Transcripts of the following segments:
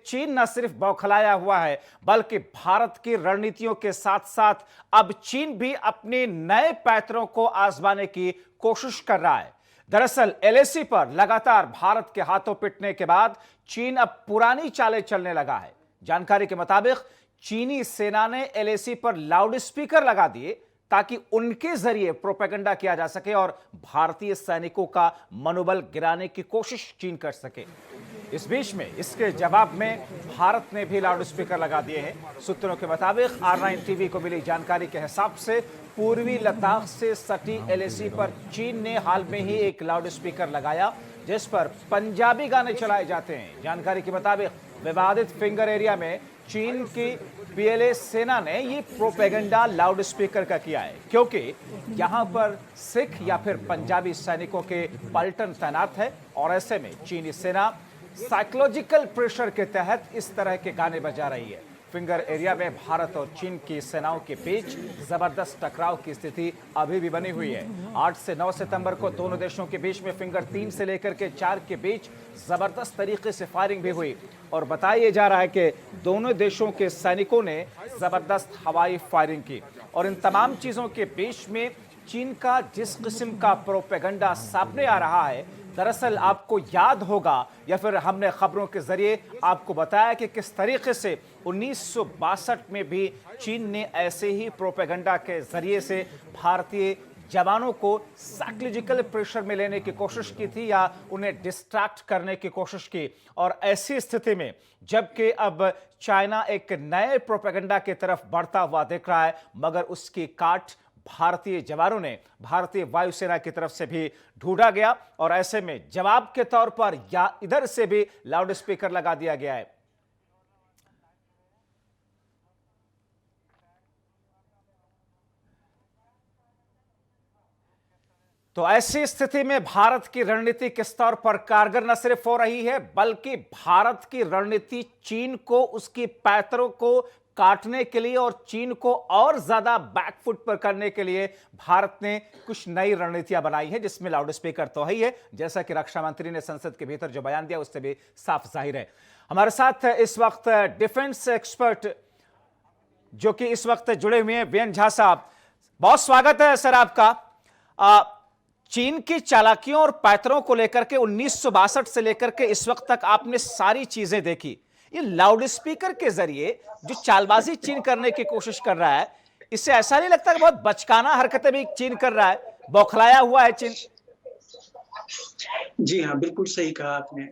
चीन न सिर्फ बौखलाया हुआ है बल्कि भारत की रणनीतियों के साथ साथ अब चीन भी अपने नए पैतरों को आजमाने की कोशिश कर रहा है। दरअसल एलएसी पर लगातार भारत के हाथों पिटने के बाद चीन अब पुरानी चालें चलने लगा है। जानकारी के मुताबिक चीनी सेना ने एलएसी पर लाउड स्पीकर लगा दिए ताकि उनके जरिए प्रोपेगेंडा किया जा सके और भारतीय सैनिकों का मनोबल गिराने की कोशिश चीन कर सके। इस बीच में इसके जवाब में भारत ने भी लाउड स्पीकर लगा दिए हैं। सूत्रों के मुताबिक R9 टीवी को मिली जानकारी के हिसाब से पूर्वी लद्दाख से सटी एलएसी पर चीन ने हाल में ही एक लाउड स्पीकर लगाया जिस पर पंजाबी गाने चलाए जाते हैं। जानकारी के मुताबिक विवादित फिंगर एरिया में चीन की पीएलए सेना ने ये प्रोपेगेंडा लाउड स्पीकर का किया है क्योंकि यहां पर सिख या फिर पंजाबी सैनिकों के पलटन तैनात है और ऐसे में चीनी सेना साइकोलॉजिकल प्रेशर के तहत इस तरह के गाने बजा रही है। फिंगर एरिया में भारत और चीन की सेनाओं के बीच जबरदस्त टकराव की स्थिति अभी भी बनी हुई है। 8 से 9 सितंबर को दोनों देशों के बीच में फिंगर 3 से लेकर के 4 के बीच जबरदस्त तरीके से फायरिंग भी हुई और बताया जा रहा है कि दोनों देशों के सैनिकों ने जबरदस्त हवाई फायरिंग की। और इन तमाम चीजों के बीच में चीन का जिस किस्म का प्रोपेगेंडा सामने आ रहा है, दरअसल आपको याद होगा या फिर हमने खबरों के जरिए आपको बताया कि किस तरीके से 1962 में भी चीन ने ऐसे ही प्रोपेगेंडा के जरिए से भारतीय जवानों को साइकोलॉजिकल प्रेशर में लेने की कोशिश की थी या उन्हें डिस्ट्रैक्ट करने की कोशिश की। और ऐसी स्थिति में जबकि अब चाइना एक नए प्रोपेगेंडा की तरफ बढ़ता हुआ दिख रहा है, मगर उसकी काट भारतीय जवानों ने भारतीय वायुसेना की तरफ से भी ढूंढा गया और ऐसे में जवाब के तौर पर या इधर से भी लाउड स्पीकर लगा दिया गया है। तो ऐसी स्थिति में भारत की रणनीति किस तौर पर कारगर न सिर्फ हो रही है बल्कि भारत की रणनीति चीन को उसकी पैतरों को काटने के लिए और चीन को और ज्यादा बैकफुट पर करने के लिए भारत ने कुछ नई रणनीतियां बनाई है जिसमें लाउड स्पीकर तो ही है, जैसा कि रक्षा मंत्री ने संसद के भीतर जो बयान दिया उससे भी साफ जाहिर है। हमारे साथ इस वक्त डिफेंस एक्सपर्ट जो कि इस वक्त जुड़े हुए हैं वीएन झा साहब, बहुत स्वागत है सर आपका। चीन की चालाकियों और पैतरों को लेकर के 1962 से लेकर के इस वक्त तक आपने सारी चीजें देखी। ये लाउड स्पीकर के जरिए जो चालबाजी चीन करने की कोशिश कर रहा है, इससे ऐसा नहीं लगता कि बहुत बचकाना हरकतें भी चीन कर रहा है, बौखलाया हुआ है चीन? जी हाँ, बिल्कुल सही कहा आपने।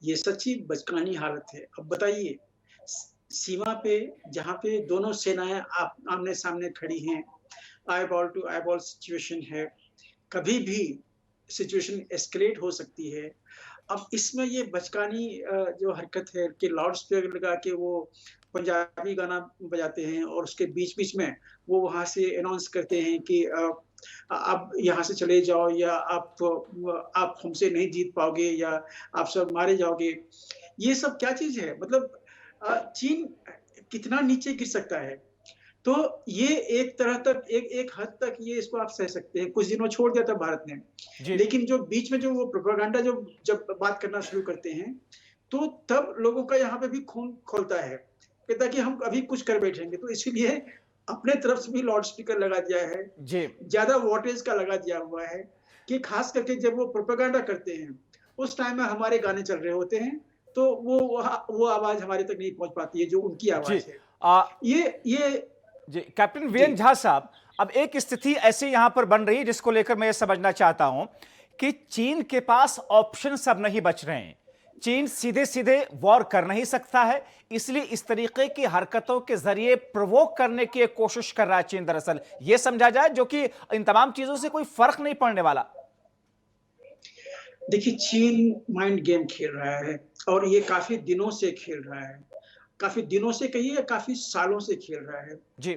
ये सच्ची बचकानी हालत है। अब बताइए, सीमा पे जहाँ पे दोनों सेनाएं आमने सामने खड़ी हैं, eyeball to eyeball situation है, कभी भी सिचुएशन एस्केलेट हो सकती है। अब इसमें ये बचकानी जो हरकत है कि लाउड स्पीकर लगा के वो पंजाबी गाना बजाते हैं और उसके बीच-बीच में वो वहाँ से अनाउंस करते हैं कि आप यहाँ से चले जाओ या आप हमसे नहीं जीत पाओगे या आप सब मारे जाओगे। ये सब क्या चीज़ है? मतलब चीन कितना नीचे गिर सकता है। तो ये एक तरह तक एक हद तक ये इसको आप सह सकते हैं, कुछ दिनों छोड़ दिया था भारत ने। लेकिन जो बीच में जो वो प्रोपेगेंडा जब बात करना शुरू करते हैं, तो तब लोगों का यहाँ पे भी खून खौलता है, कहता है कि हम अभी कुछ कर बैठेंगे। तो इसीलिए अपने तरफ से भी लाउड स्पीकर लगा दिया है, ज़्यादा वोल्टेज का लगा दिया हुआ है कि खास करके जब वो प्रोपेगेंडा करते हैं, उस टाइम में हमारे गाने चल रहे होते हैं, तो वो आवाज़ हमारे तक नहीं पहुँच पाती है, जो उनकी आवाज़ है। ये जी कैप्टन वीएन झा साहब, अब एक स्थिति ऐसी यहां पर बन रही है जिसको लेकर मैं समझना चाहता हूं कि चीन के पास ऑप्शन अब नहीं बच रहे हैं। चीन सीधे सीधे वॉर कर नहीं सकता है, इसलिए इस तरीके की हरकतों के जरिए प्रोवोक करने की एक कोशिश कर रहा है चीन। दरअसल यह समझा जाए जो कि इन तमाम चीजों से कोई फर्क नहीं पड़ने वाला। देखिए, चीन माइंड गेम खेल रहा है और ये काफी दिनों से खेल रहा है, काफी दिनों से कहिए या काफी सालों से खेल रहा है जी।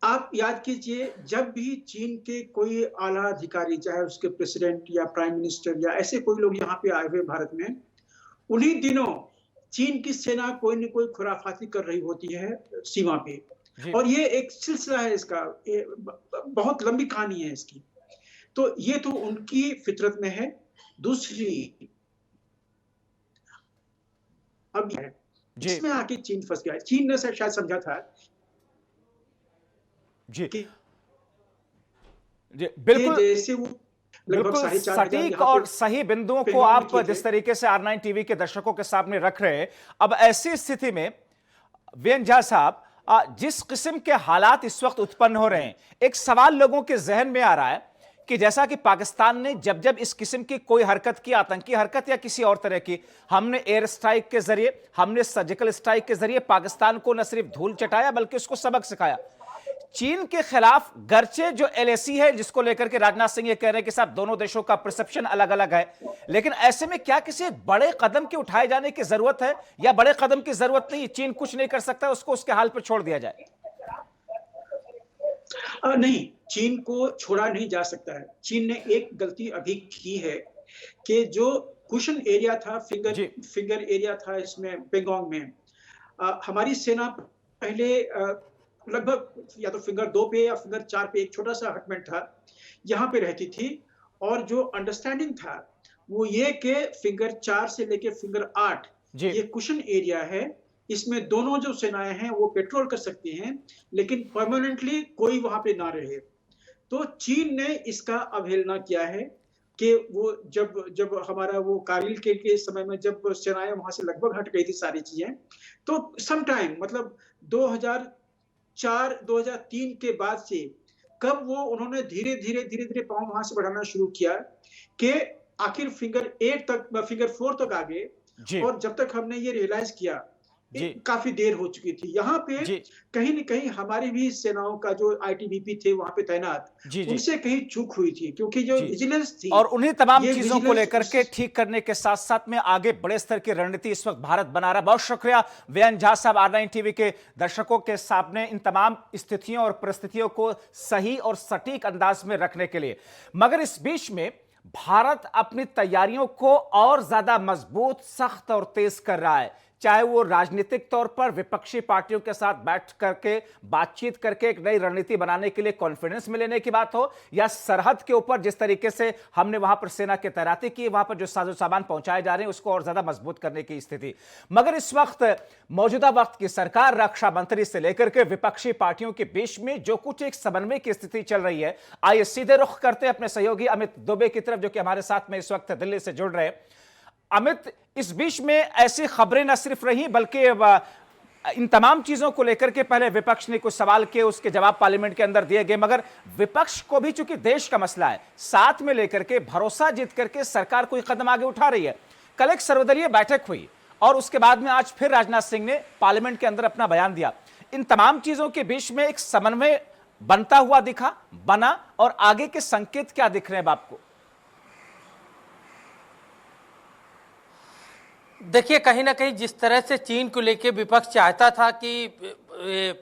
आप याद कीजिए, जब भी चीन के कोई आला अधिकारी, चाहे उसके प्रेसिडेंट या प्राइम मिनिस्टर या ऐसे कोई लोग यहाँ पे आए हुए भारत में, उन्हीं दिनों चीन की सेना कोई न कोई खुराफाती कर रही होती है सीमा पे। और ये एक सिलसिला है इसका, बहुत लंबी कहानी है इसकी। तो ये तो उनकी फितरत में है। दूसरी अब जी इसमें आके चीन फंस गया। चीन ने शायद समझा था जी कि जी बिल्कुल जैसे वो लगभग बिल्कुल 4,500 सटीक यहाँ पे और सही बिंदुओं को पेंगोंग में आप किए थे। जिस तरीके से R9 टीवी के दर्शकों के सामने रख रहे हैं, अब ऐसी स्थिति में वेन झा साहब, जिस किस्म के हालात इस वक्त उत्पन्न हो रहे हैं, एक सवाल लोगों के जहन में आ रहा है कि जैसा कि पाकिस्तान ने जब जब इस किस्म की कोई हरकत की, आतंकी हरकत या किसी और तरह की, हमने एयर स्ट्राइक के जरिए, हमने सर्जिकल स्ट्राइक के जरिए पाकिस्तान को न सिर्फ धूल चटाया बल्कि उसको सबक सिखाया। चीन के खिलाफ गर्चे जो एलएसी है, जिसको लेकर के राजनाथ सिंह ये कह रहे हैं कि साहब दोनों देशों का परसेप्शन अलग अलग है, लेकिन ऐसे में क्या किसी एक बड़े कदम के उठाए जाने की जरूरत है, या बड़े कदम की जरूरत नहीं, चीन कुछ नहीं कर सकता, उसको उसके हाल पर छोड़ दिया जाए? नहीं, चीन को छोड़ा नहीं जा सकता है। चीन ने एक गलती अभी की है कि जो कुशन एरिया था, जी फिंगर एरिया था इसमें पेंगोंग में, हमारी सेना पहले लगभग या तो फिंगर 2 पे या फिंगर 4 पे एक छोटा-सा हटमेंट था, यहाँ पे रहती थी। और जो अंडरस्टैंडिंग था, वो ये कि फिंगर 4 से लेके फिंगर 8 जी ये कुशन एरिया है। इसमें दोनों जो सेनाएँ हैं, वो पेट्रोल कर सकती हैं, लेकिन परमानेंटली कोई वहाँ पे ना रहे। तो चीन ने इसका अवहेलना किया है कि वो जब जब हमारा वो कारगिल के समय में जब सेनाएँ वहाँ से लगभग हट गई थी सारी चीज़ें, तो सम टाइम मतलब 2004-2003 के बाद से कब वो उन्होंने धीरे-धीरे पाँव वहाँ से बढ़ाना शुरू किया कि आखिर फिंगर 8 तक, फिंगर 4 तक आ गए। जी और जब तक हमने ये रियलाइज़ किया, जी काफ़ी देर हो चुकी थी। यहाँ पे जी कहीं न कहीं हमारी भी सेनाओं का जो आईटीबीपी थे वहाँ पे तैनात, जी जी उनसे कहीं चूक हुई थी, क्योंकि जो जी विजिलेंस थी, और उन्हीं तमाम ये चीजों को लेकर के विजिलेंस ठीक करने के साथ साथ में आगे बड़े स्तर की रणनीति इस वक्त भारत बना रहा है। बहुत शुक्रिया वेन झा साहब, R9 टीवी के दर्शकों के सामने इन तमाम स्थितियों और परिस्थितियों को सही और सटीक अंदाज में रखने के लिए। मगर इस बीच में भारत अपनी तैयारियों को और ज्यादा मजबूत, सख्त और तेज कर रहा है, चाहे वो राजनीतिक तौर पर विपक्षी पार्टियों के साथ बैठ करके बातचीत करके एक नई रणनीति बनाने के लिए कॉन्फिडेंस में लेने की बात हो, या सरहद के ऊपर जिस तरीके से हमने वहां पर सेना की तैनाती की, वहां पर जो साजो सामान पहुंचाए जा रहे हैं उसको और ज्यादा मजबूत करने की स्थिति। मगर इस वक्त मौजूदा वक्त की सरकार, रक्षा मंत्री से लेकर के विपक्षी पार्टियों के बीच में जो कुछ एक समन्वय की स्थिति चल रही है, आइए सीधे रुख करते हैं अपने सहयोगी अमित दुबे की तरफ, जो कि हमारे साथ में इस वक्त दिल्ली से जुड़ रहे हैं। अमित, इस बीच में ऐसी खबरें न सिर्फ रही बल्कि इन तमाम चीजों को लेकर के पहले विपक्ष ने कुछ सवाल किए, उसके जवाब पार्लियामेंट के अंदर दिए गए, मगर विपक्ष को भी चूंकि देश का मसला है साथ में लेकर के भरोसा जीत करके सरकार कोई कदम आगे उठा रही है। कल एक सर्वदलीय बैठक हुई और उसके बाद में आज फिर राजनाथ सिंह ने पार्लियामेंट के अंदर अपना बयान दिया। इन तमाम चीजों के बीच में एक समन्वय बनता हुआ बना, और आगे के संकेत क्या दिख रहे हैं आपको? देखिए, कहीं ना कहीं जिस तरह से चीन को लेकर विपक्ष चाहता था कि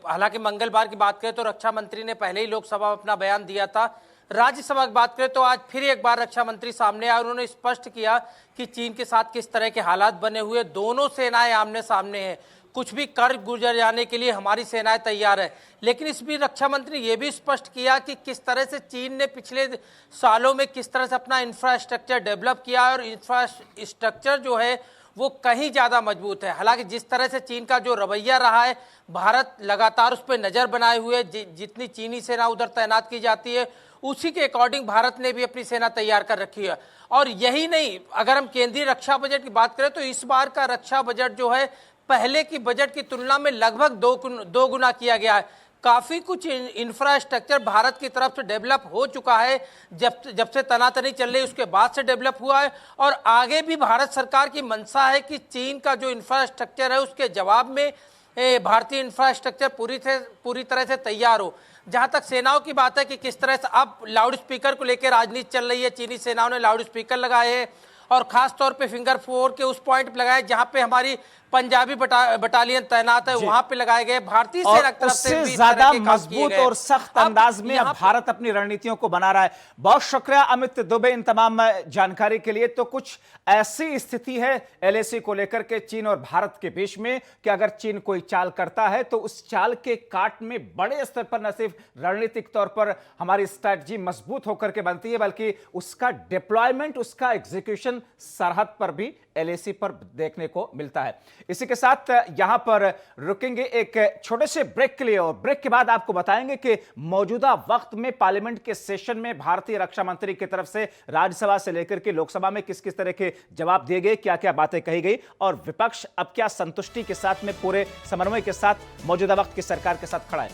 हालांकि मंगलवार की बात करें तो रक्षा मंत्री ने पहले ही लोकसभा में अपना बयान दिया था, राज्यसभा की बात करें तो आज फिर एक बार रक्षा मंत्री सामने आए, उन्होंने स्पष्ट किया कि चीन के साथ किस तरह के हालात बने हुए, दोनों सेनाएं आमने सामने हैं, कुछ भी कर गुजर जाने के लिए हमारी सेनाएं तैयार है। लेकिन इस बीच रक्षा मंत्री ने यह भी स्पष्ट किया कि किस तरह से चीन ने पिछले सालों में किस तरह से अपना इंफ्रास्ट्रक्चर डेवलप किया, और इंफ्रास्ट्रक्चर जो है वो कहीं ज़्यादा मजबूत है। हालांकि जिस तरह से चीन का जो रवैया रहा है, भारत लगातार उस पर नज़र बनाए हुए, जितनी चीनी सेना उधर तैनात की जाती है उसी के अकॉर्डिंग भारत ने भी अपनी सेना तैयार कर रखी है। और यही नहीं, अगर हम केंद्रीय रक्षा बजट की बात करें तो इस बार का रक्षा बजट जो है पहले की बजट की तुलना में लगभग दो गुना किया गया है। काफ़ी कुछ इंफ्रास्ट्रक्चर भारत की तरफ से डेवलप हो चुका है, जब से तनातनी चल रही उसके बाद से डेवलप हुआ है, और आगे भी भारत सरकार की मंशा है कि चीन का जो इंफ्रास्ट्रक्चर है उसके जवाब में भारतीय इंफ्रास्ट्रक्चर पूरी तरह से तैयार हो। जहां तक सेनाओं की बात है कि किस तरह से अब लाउड स्पीकर को लेकर राजनीति चल रही है, चीनी सेनाओं ने लाउड स्पीकर लगाए हैं और खास तौर पे फिंगर 4 के उस पॉइंट पे लगाए जहां पे हमारी पंजाबी बटालियन तैनात है, वहां पे लगाए गए। भारतीय सेना की तरफ से भी ज्यादा मजबूत और सख्त अंदाज में अब भारत अपनी रणनीतियों को बना रहा है। बहुत शुक्रिया अमित दुबे इन तमाम जानकारी के लिए। तो कुछ ऐसी स्थिति है एलएसी को लेकर के चीन और भारत के बीच में कि अगर चीन कोई चाल करता है तो उस चाल के काट में बड़े स्तर पर न सिर्फ रणनीतिक तौर पर हमारी स्ट्रैटेजी मजबूत होकर के बनती है, बल्कि उसका डिप्लॉयमेंट, उसका एग्जीक्यूशन सरहद पर भी एलएसी पर देखने को मिलता है। इसी के साथ यहां पर रुकेंगे एक छोटे से ब्रेक के लिए, और ब्रेक के बाद आपको बताएंगे कि मौजूदा वक्त में पार्लियामेंट के सेशन में भारतीय रक्षा मंत्री की तरफ से राज्यसभा से लेकर के लोकसभा में किस किस तरह के जवाब दिए गए, क्या क्या बातें कही गई, और विपक्ष अब क्या संतुष्टि के साथ में पूरे समन्वय के साथ मौजूदा वक्त की सरकार के साथ खड़ा है।